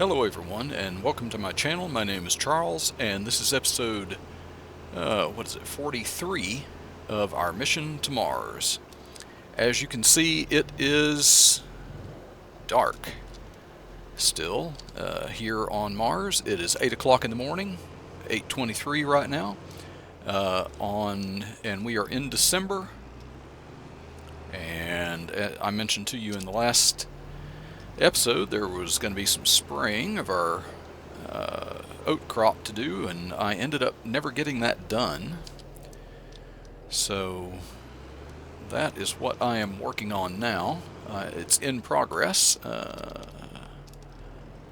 Hello everyone, and welcome to my channel. My name is Charles, and this is episode, 43 of our mission to Mars. As you can see, it is dark still here on Mars. It is 8 o'clock in the morning, 8:23 right now, and we are in December. And I mentioned to you in the last episode there was going to be some spraying of our oat crop to do, and I ended up never getting that done. So that is what I am working on now. It's in progress.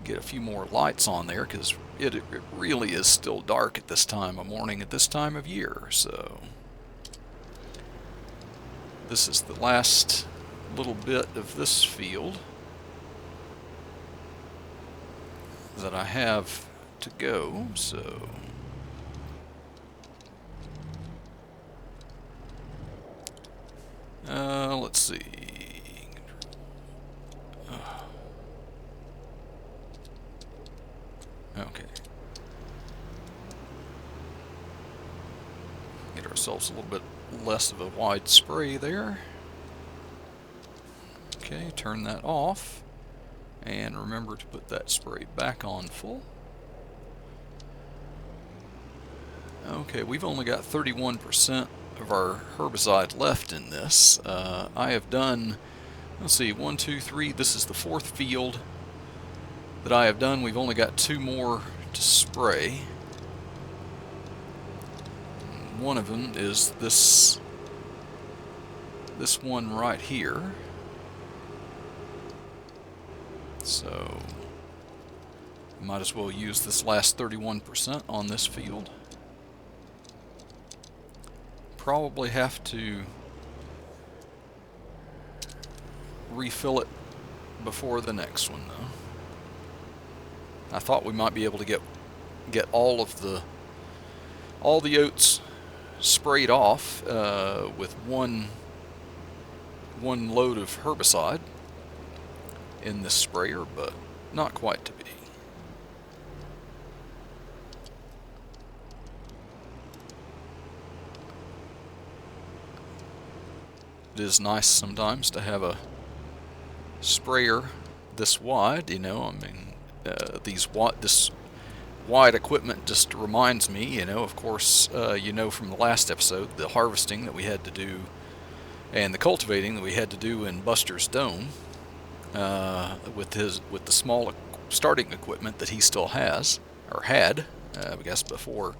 Get a few more lights on there because it really is still dark at this time of morning, at this time of year. So this is the last little bit of this field that I have to go. So let's see. Okay. Get ourselves a little bit less of a wide spray there. Okay, turn that off. And remember to put that spray back on full. Okay, we've only got 31% of our herbicide left in this. I have done, let's see, 1, 2, 3, this is the fourth field that I have done. We've only got 2 more to spray. One of them is this one right here. So might as well use this last 31% on this field. Probably have to refill it before the next one though. I thought we might be able to get all the oats sprayed off with one load of herbicide in this sprayer, but not quite to be. It is nice sometimes to have a sprayer this wide, you know. I mean, this wide equipment just reminds me, you know, of course, you know from the last episode, the harvesting that we had to do and the cultivating that we had to do in Buster's Dome. With the small starting equipment that he still has, or had, I guess before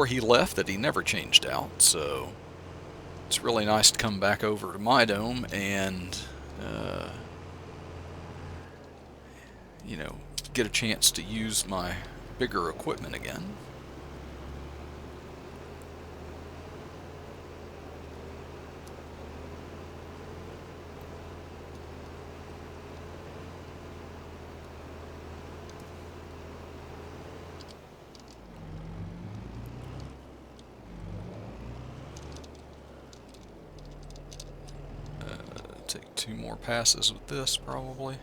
he left, that he never changed out. So it's really nice to come back over to my dome and you know, get a chance to use my bigger equipment again. Take 2 more passes with this probably.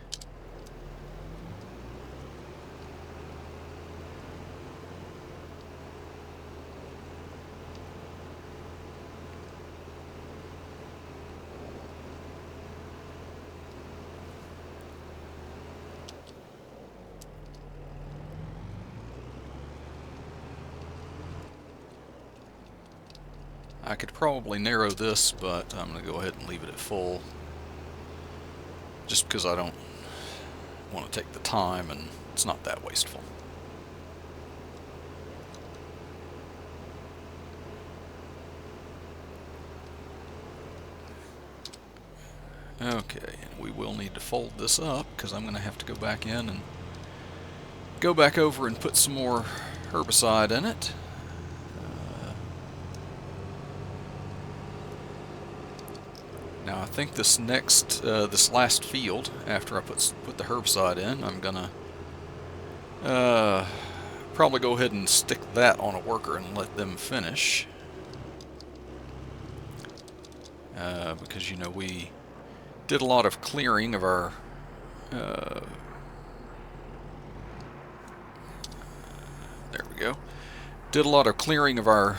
I could probably narrow this, but I'm going to go ahead and leave it at full. Just because I don't want to take the time, and it's not that wasteful. Okay, and we will need to fold this up because I'm going to have to go back in and go back over and put some more herbicide in it. Now I think this last field, after I put the herbicide in, I'm gonna probably go ahead and stick that on a worker and let them finish. Because, you know, we did a lot of clearing of our go. Did a lot of clearing of our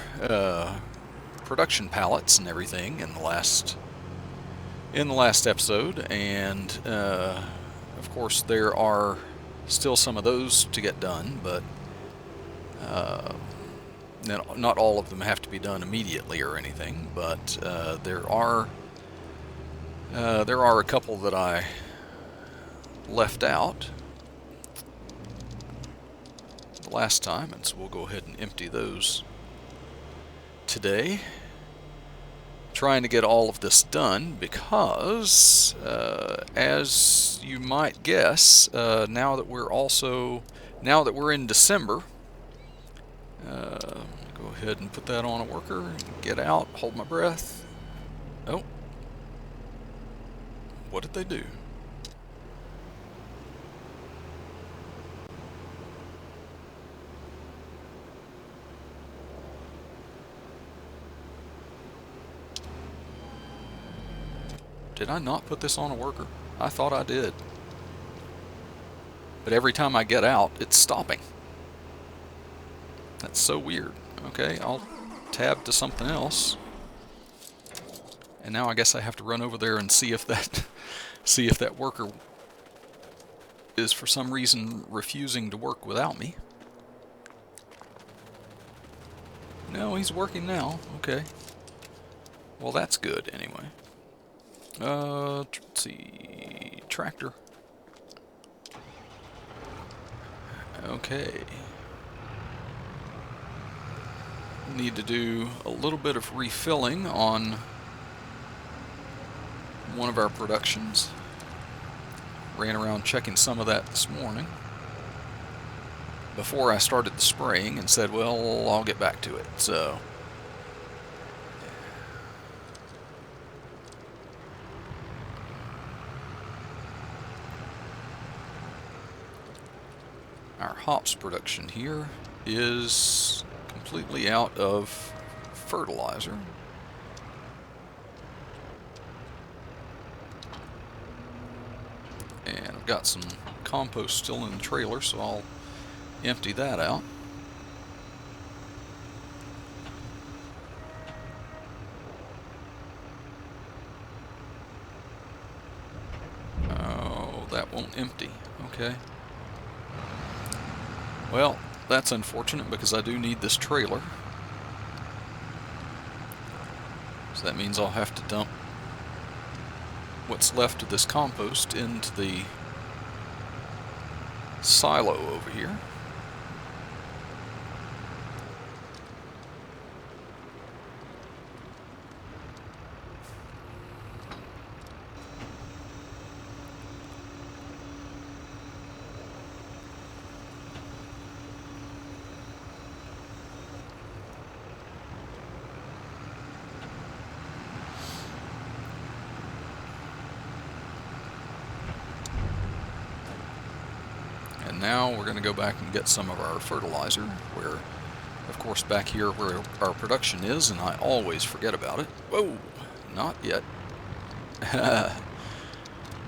production pallets and everything in the last episode, and of course there are still some of those to get done, but not all of them have to be done immediately or anything. But there are a couple that I left out the last time, and so we'll go ahead and empty those today. Trying to get all of this done because, as you might guess, now that we're in December, go ahead and put that on a worker, get out, hold my breath. Oh, what did they do? Did I not put this on a worker? I thought I did. But every time I get out, it's stopping. That's so weird. Okay, I'll tab to something else. And now I guess I have to run over there and see if that worker is for some reason refusing to work without me. No, he's working now. Okay. Well, that's good anyway. Let's see, tractor. Okay. Need to do a little bit of refilling on one of our productions. Ran around checking some of that this morning before I started the spraying and said, well, I'll get back to it. So our hops production here is completely out of fertilizer. And I've got some compost still in the trailer, so I'll empty that out. Oh, that won't empty. Okay. Well, that's unfortunate because I do need this trailer. So that means I'll have to dump what's left of this compost into the silo over here. Now we're going to go back and get some of our fertilizer, where, of course, back here where our production is, and I always forget about it. Whoa, not yet.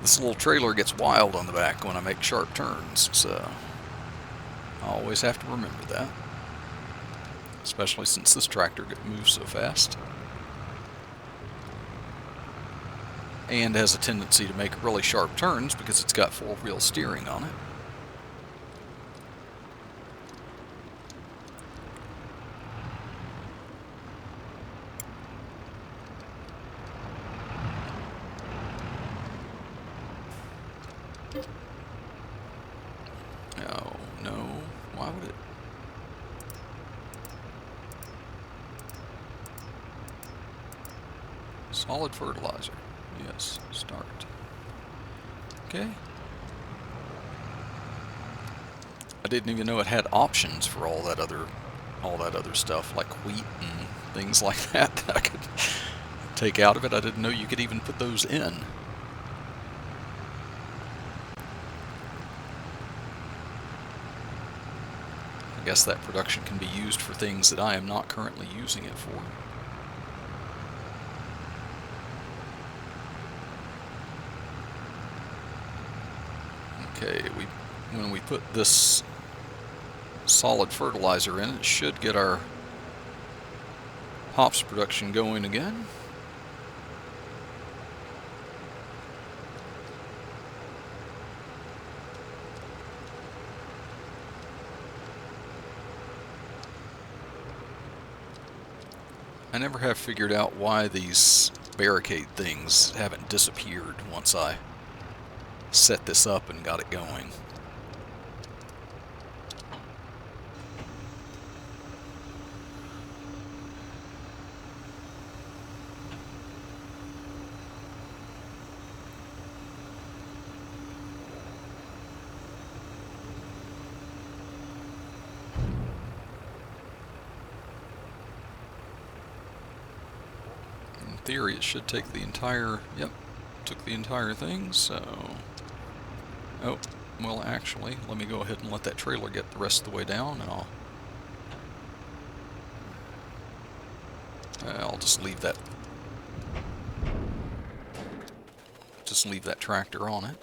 This little trailer gets wild on the back when I make sharp turns, so I always have to remember that, especially since this tractor moves so fast and has a tendency to make really sharp turns because it's got four-wheel steering on it. Oh, no. Why would it? Solid fertilizer. Yes, start. Okay. I didn't even know it had options for all that other stuff, like wheat and things like that, that I could take out of it. I didn't know you could even put those in. I guess that production can be used for things that I am not currently using it for. Okay, when we put this solid fertilizer in it, should get our hops production going again. I never have figured out why these barricade things haven't disappeared once I set this up and got it going. In theory, it should take the entire, yep, took the entire thing, so, oh, well actually, let me go ahead and let that trailer get the rest of the way down, and I'll just leave that tractor on it.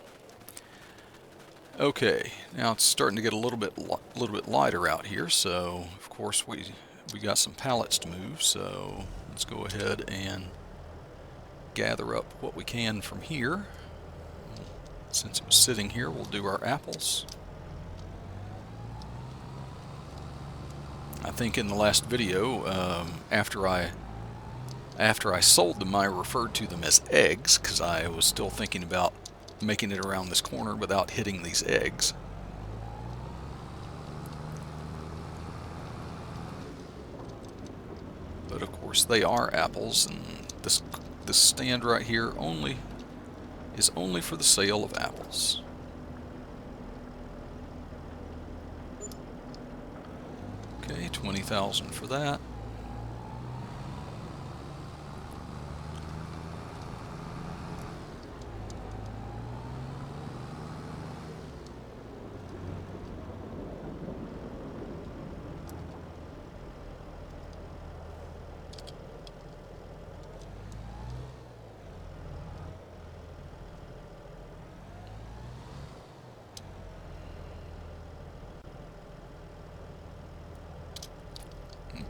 Okay, now it's starting to get a little bit lighter out here, so of course we got some pallets to move, so let's go ahead and gather up what we can from here. Since it was sitting here, we'll do our apples. I think in the last video, after I sold them, I referred to them as eggs because I was still thinking about making it around this corner without hitting these eggs. But of course they are apples, and this stand right here is only for the sale of apples. Okay, 20,000 for that.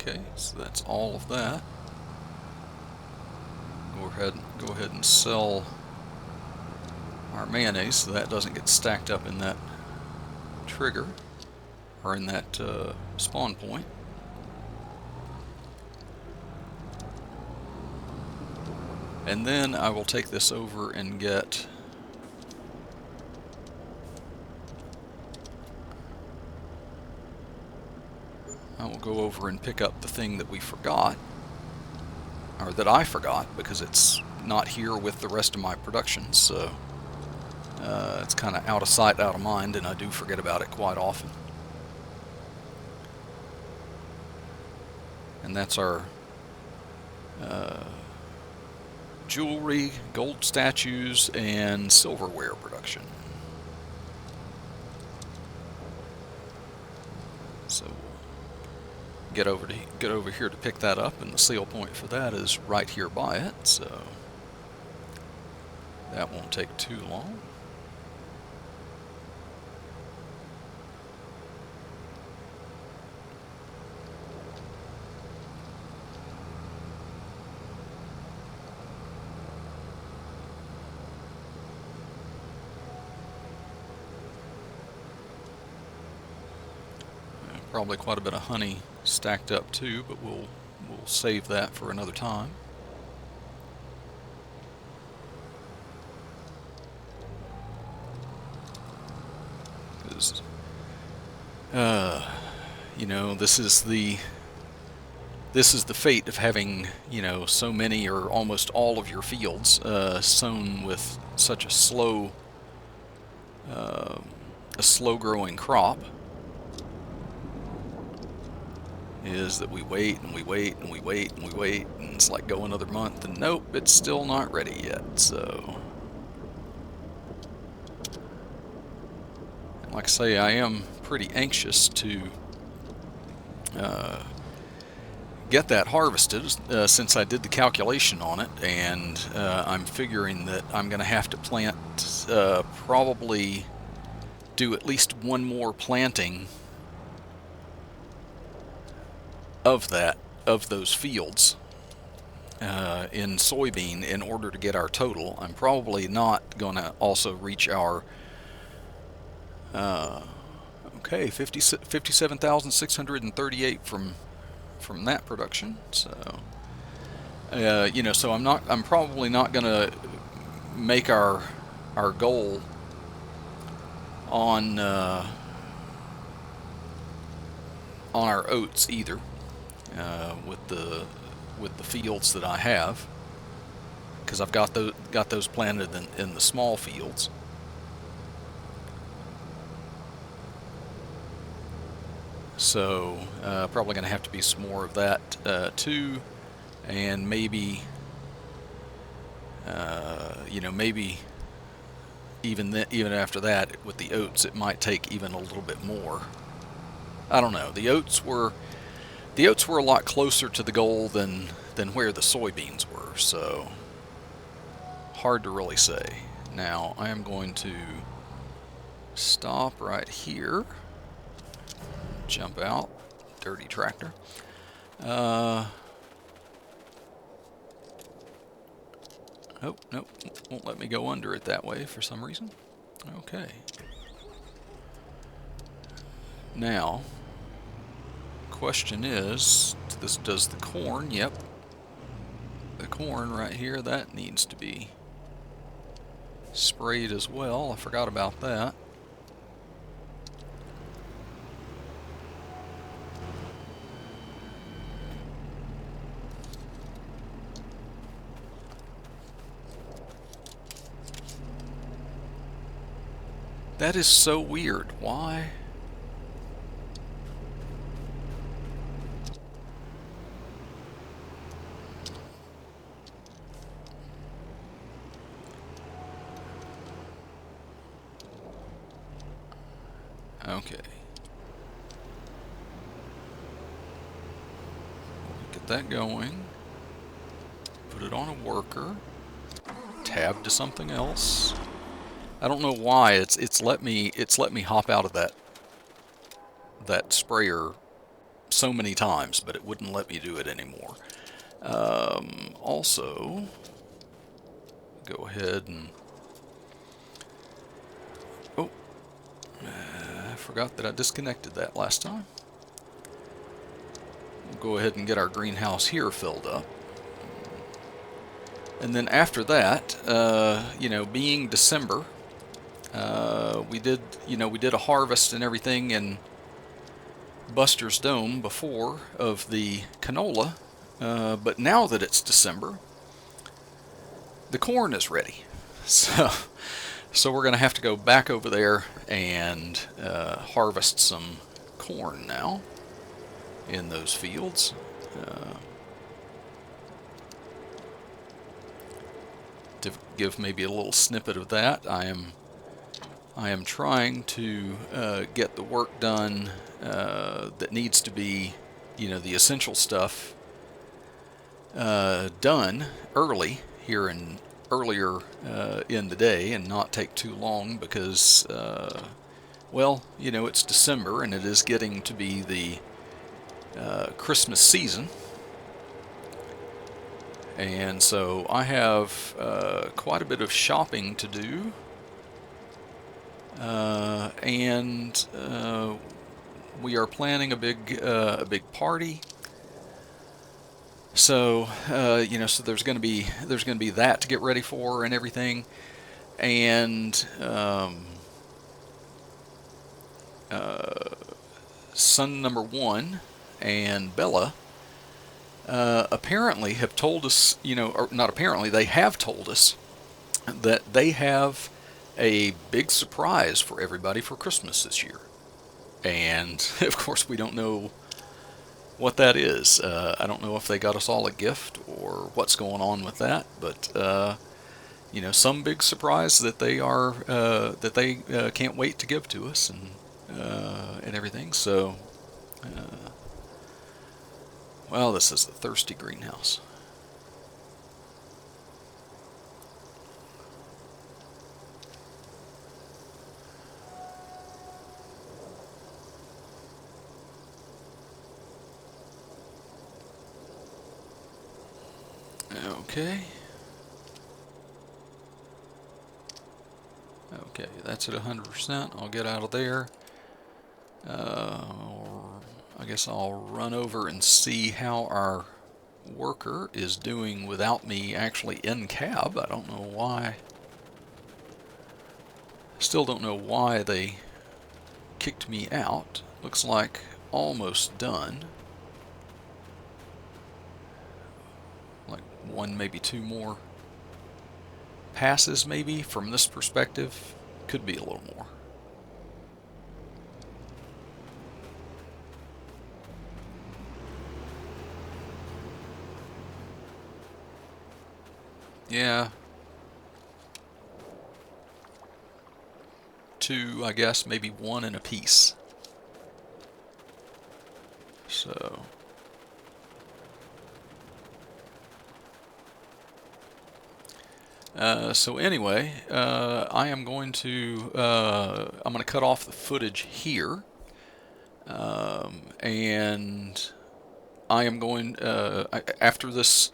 Okay, so that's all of that. Go ahead and sell our mayonnaise so that doesn't get stacked up in that trigger or in that spawn point. And then I will take this over and get I will go over and pick up the thing that we forgot, or that I forgot, because it's not here with the rest of my production, so it's kind of out of sight, out of mind, and I do forget about it quite often. And that's our jewelry, gold statues, and silverware production. So get over here to pick that up, and the sale point for that is right here by it, so that won't take too long. Probably quite a bit of honey stacked up too, but we'll save that for another time. Because you know, this is the fate of having, you know, so many or almost all of your fields sown with such a slow growing crop. Is that we wait and we wait and we wait and we wait, and it's like go another month and nope, it's still not ready yet. So like I say, I am pretty anxious to get that harvested since I did the calculation on it, and I'm figuring that I'm gonna have to plant probably do at least one more planting of that of those fields in soybean in order to get our total. I'm probably not going to also reach our okay 57,638 from that production. So so I'm probably not going to make our goal on our oats either, with the fields that I have, because I've got those planted in the small fields. So probably going to have to be some more of that too, and maybe maybe even after that with the oats, it might take even a little bit more. I don't know. The oats were a lot closer to the goal than where the soybeans were, so hard to really say. Now I am going to stop right here, jump out, dirty tractor. Oh, nope, won't let me go under it that way for some reason. Okay. Now, question is, does the corn, yep. The corn right here, that needs to be sprayed as well. I forgot about that. That is so weird. Why? Okay. Get that going. Put it on a worker. Tab to something else. I don't know why it's let me hop out of that sprayer so many times, but it wouldn't let me do it anymore. Also, go ahead and I forgot that I disconnected that last time. We'll go ahead and get our greenhouse here filled up. And then after that, being December, we did a harvest and everything in Buster's Dome before of the canola, but now that it's December, the corn is ready. So we're going to have to go back over there and harvest some corn now in those fields. To give maybe a little snippet of that, I am trying to get the work done that needs to be, the essential stuff done earlier in the day, and not take too long, because it's December and it is getting to be the Christmas season. And so I have quite a bit of shopping to do, and we are planning a big party. So so there's going to be that to get ready for and everything, and son number one and Bella apparently have told us, or not apparently, they have told us that they have a big surprise for everybody for Christmas this year. And of course, we don't know what that is. I don't know if they got us all a gift or what's going on with that, but some big surprise that they can't wait to give to us, and everything. So. Well, this is the thirsty greenhouse. Okay. Okay, that's at 100%. I'll get out of there. I guess I'll run over and see how our worker is doing without me actually in cab. I don't know why. Still don't know why they kicked me out. Looks like almost done. Like one, maybe two more passes maybe from this perspective. Could be a little more. Yeah. Two, I guess, maybe one in a piece. So so anyway, I am going to I'm going to cut off the footage here, and I am going after this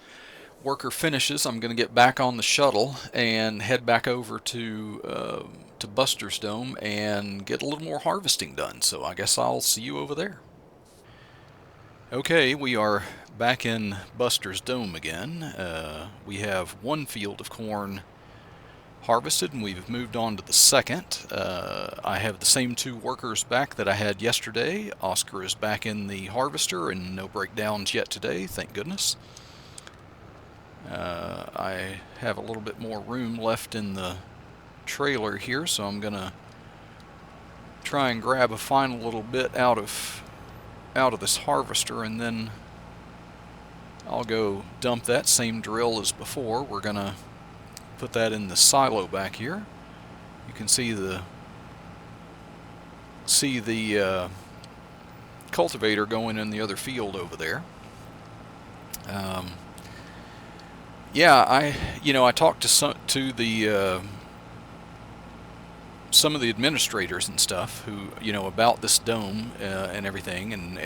worker finishes, I'm going to get back on the shuttle and head back over to Buster's Dome and get a little more harvesting done. So I guess I'll see you over there. Okay, we are back in Buster's Dome again. We have one field of corn harvested, and we've moved on to the second. I have the same two workers back that I had yesterday. Oscar is back in the harvester, and no breakdowns yet today, thank goodness. I have a little bit more room left in the trailer here, so I'm gonna try and grab a final little bit out of this harvester, and then I'll go dump that same drill as before. We're gonna put that in the silo back here. You can see the cultivator going in the other field over there. Yeah, I talked to some of the administrators and stuff who about this dome and everything, and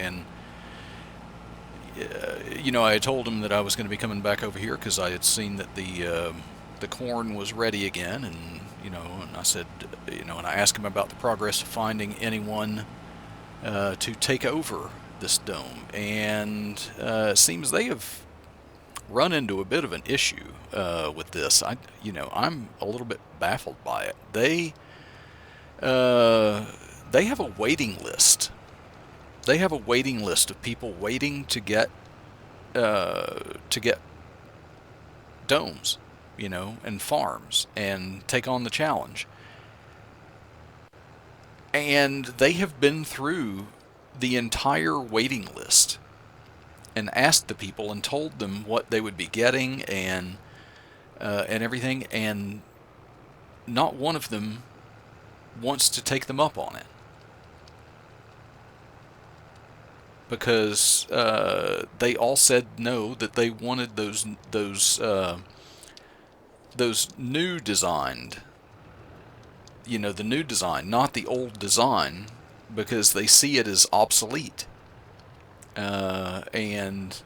I told them that I was going to be coming back over here because I had seen that the corn was ready again, and and I said, and I asked him about the progress of finding anyone to take over this dome, and it seems they have run into a bit of an issue with this. I'm a little bit baffled by it. They have a waiting list. They have a waiting list of people waiting to get domes, and farms and take on the challenge. And they have been through the entire waiting list and asked the people and told them what they would be getting and everything, and not one of them wants to take them up on it because they all said no, that they wanted those new designed, the new design, not the old design, because they see it as obsolete. And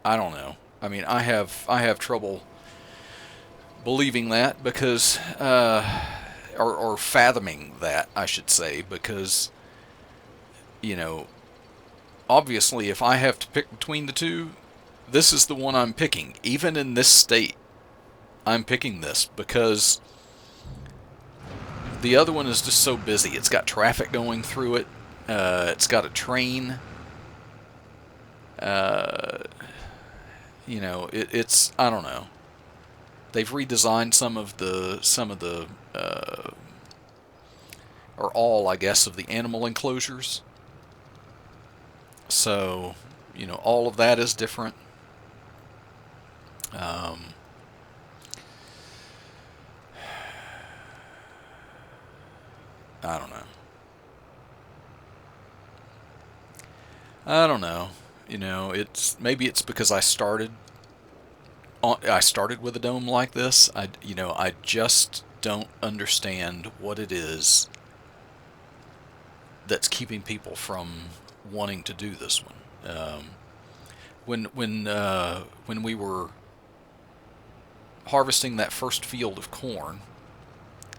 I don't know. I mean, I have trouble believing that because, or fathoming that, I should say, because, obviously if I have to pick between the two, this is the one I'm picking. Even in this state, I'm picking this because the other one is just so busy. It's got traffic going through it. It's got a train. It's I don't know. They've redesigned some of the or all, I guess, of the animal enclosures. So, all of that is different. I don't know. I don't know. Maybe it's because I started with a dome like this. I just don't understand what it is that's keeping people from wanting to do this one. when we were harvesting that first field of corn,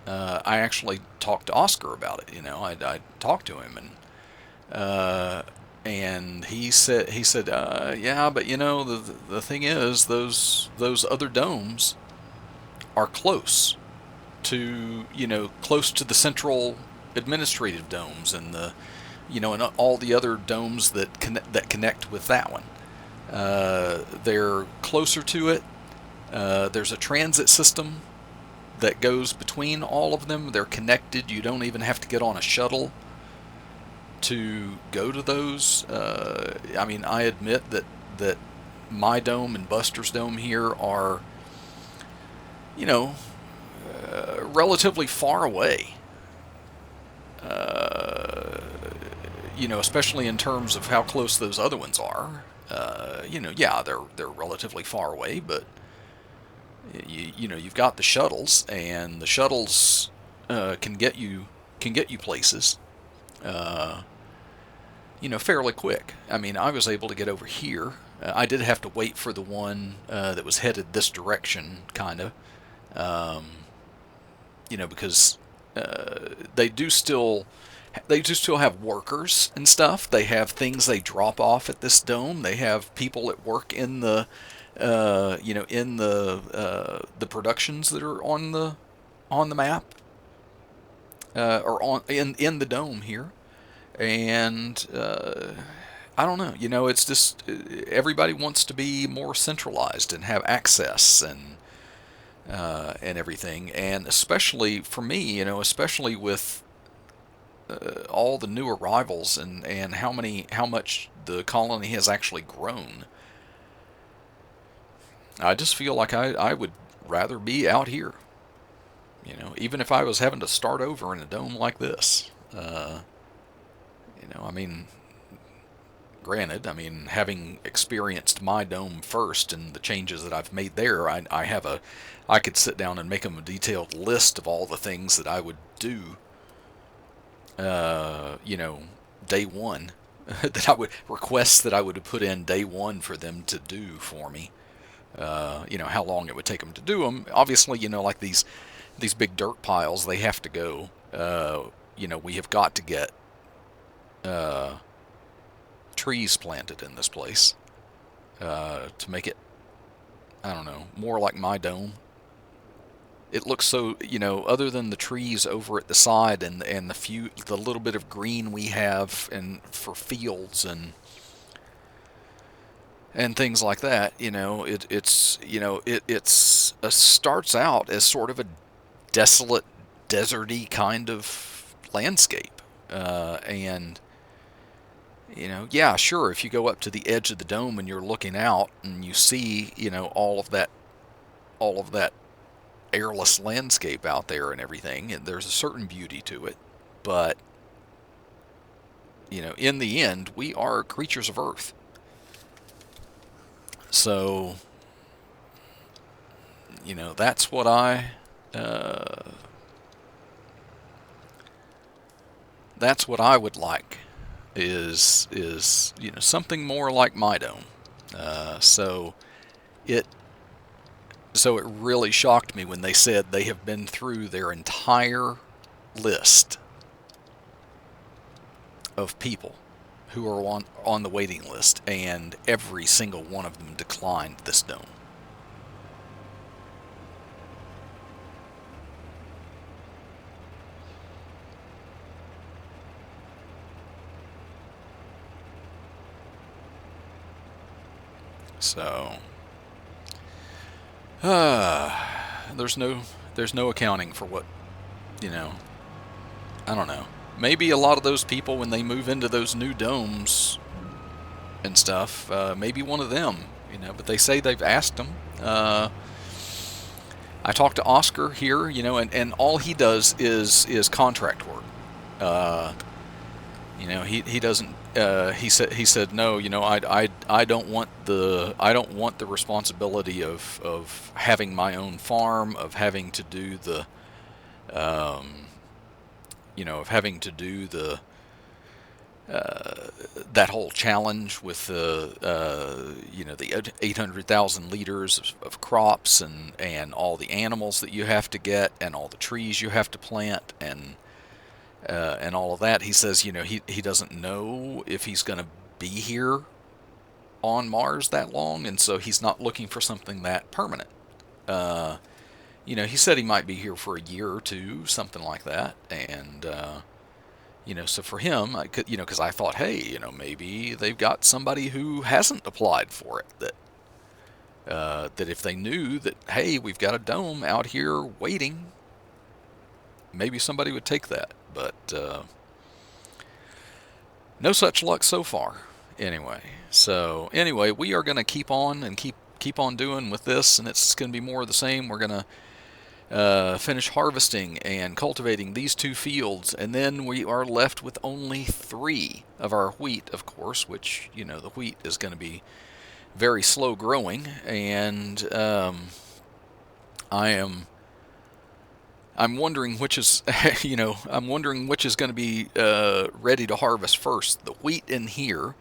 I actually talked to Oscar about it. I talked to him, and he said, yeah, but the thing is, those other domes are close to the central administrative domes, and and all the other domes that connect with that one. They're closer to it. There's a transit system that goes between all of them. They're connected. You don't even have to get on a shuttle to go to those. I admit that my dome and Buster's dome here are, relatively far away. Especially in terms of how close those other ones are. Yeah, they're relatively far away, but you've got the shuttles, and the shuttles can get you places. Fairly quick. I was able to get over here. I did have to wait for the one that was headed this direction, kind of. Because they do still have workers and stuff. They have things they drop off at this dome. They have people that work in the productions that are on the map, or in the dome here. And I don't know. It's just everybody wants to be more centralized and have access and everything. And especially for me, especially with all the new arrivals and how much the colony has actually grown. I just feel like I would rather be out here. Even if I was having to start over in a dome like this. Granted, having experienced my dome first and the changes that I've made there, I could sit down and make them a detailed list of all the things that I would do, day one, that I would request that I would have put in day one for them to do for me. How long it would take them to do them. Obviously, like these big dirt piles, they have to go. We have got to get trees planted in this place to make it, I don't know, more like my dome. It looks so, other than the trees over at the side and the little bit of green we have and for fields and things like that, it starts out as sort of a desolate, deserty kind of landscape, and yeah, sure, if you go up to the edge of the dome and you're looking out and you see, all of that airless landscape out there and everything, and there's a certain beauty to it, but in the end, we are creatures of Earth. So, that's what I would like is something more like my dome. So it really shocked me when they said they have been through their entire list of people who are on the waiting list, and every single one of them declined this dome. So, there's no accounting for what, I don't know. Maybe a lot of those people, when they move into those new domes and stuff, maybe one of them, but they say they've asked them. I talked to Oscar here, and all he does is contract work. He doesn't. He said no. I don't want the responsibility of having my own farm, of having to do the that whole challenge with the the 800,000 liters of crops and all the animals that you have to get and all the trees you have to plant and all of that. He says, he doesn't know if he's going to be here on Mars that long, and so he's not looking for something that permanent. He said he might be here for a year or two, something like that, and so for him, I could, because I thought, hey, maybe they've got somebody who hasn't applied for it, that if they knew that, hey, we've got a dome out here waiting, maybe somebody would take that, but no such luck so far. Anyway, we are going to keep on and keep on doing with this, and it's going to be more of the same. We're going to finish harvesting and cultivating these 2 fields, and then we are left with only 3 of our wheat, of course, which, the wheat is going to be very slow growing, and I'm wondering which is, I'm wondering which is going to be ready to harvest first, the wheat in here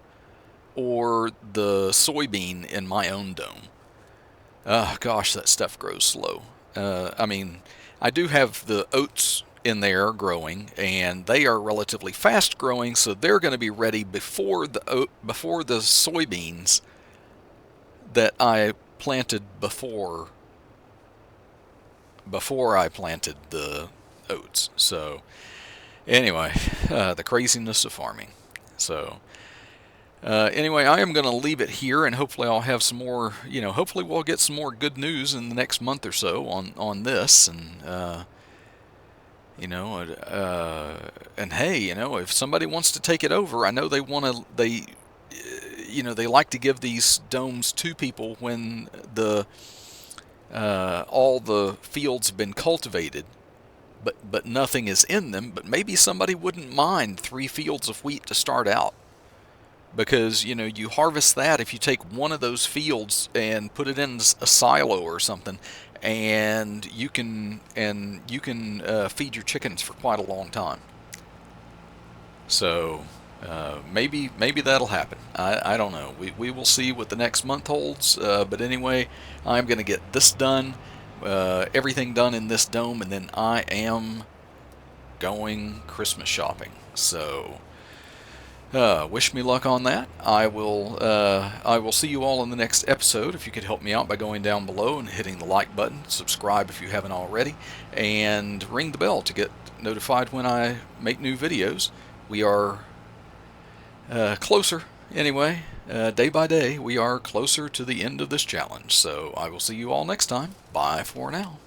or the soybean in my own dome. Gosh, that stuff grows slow. I do have the oats in there growing, and they are relatively fast growing, so they're going to be ready before the soybeans that I planted before I planted the oats. So anyway, the craziness of farming. So anyway, I am going to leave it here, and hopefully I'll have some more, hopefully we'll get some more good news in the next month or so on this, and and hey, if somebody wants to take it over, I know they like to give these domes to people when all the fields have been cultivated, but nothing is in them. But maybe somebody wouldn't mind 3 fields of wheat to start out, because you harvest that if you take one of those fields and put it in a silo or something, and you can feed your chickens for quite a long time. So maybe that'll happen. I don't know. We will see what the next month holds. But anyway, I'm going to get this done, everything done in this dome, and then I am going Christmas shopping. So wish me luck on that. I will see you all in the next episode. If you could help me out by going down below and hitting the like button, subscribe if you haven't already, and ring the bell to get notified when I make new videos. We are closer, anyway, day by day, we are closer to the end of this challenge. So I will see you all next time. Bye for now.